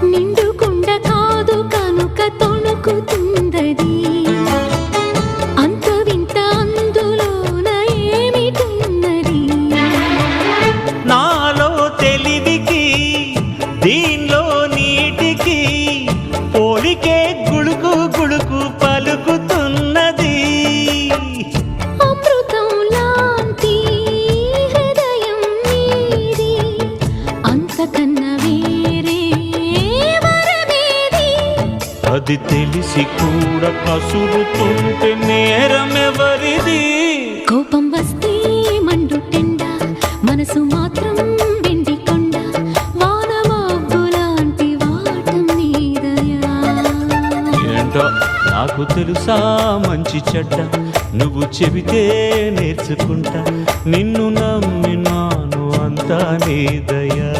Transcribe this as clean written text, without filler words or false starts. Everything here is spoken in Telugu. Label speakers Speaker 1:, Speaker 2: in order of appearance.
Speaker 1: నిండుకుండ కాదు కనుక తొణుకుతుందది అంత వింత అందులోన ఏమిటున్నది
Speaker 2: నాలో తెలివికి దీనిలో నీటికి పోలికే గుళుకు గుళుకు పలుకుతున్నది
Speaker 1: అమృతం లాంటి హృదయం నీది అంతకన్నా వేరే వరమేది
Speaker 2: అది తెలిసి కూడా కసురుతుంటే నేరమెవరిది
Speaker 1: కోపం వస్తే మండుటెండ మనసు మాత్రం వెండి కొండ వానమబ్బు లాంటి వాటం నీదయా
Speaker 2: ఏంటో నాకు తెలుసా మంచి చెడ్డ నువ్వు చెబితే నేర్చుకుంటా నిన్ను నమ్మినాను అంతా నీ దయా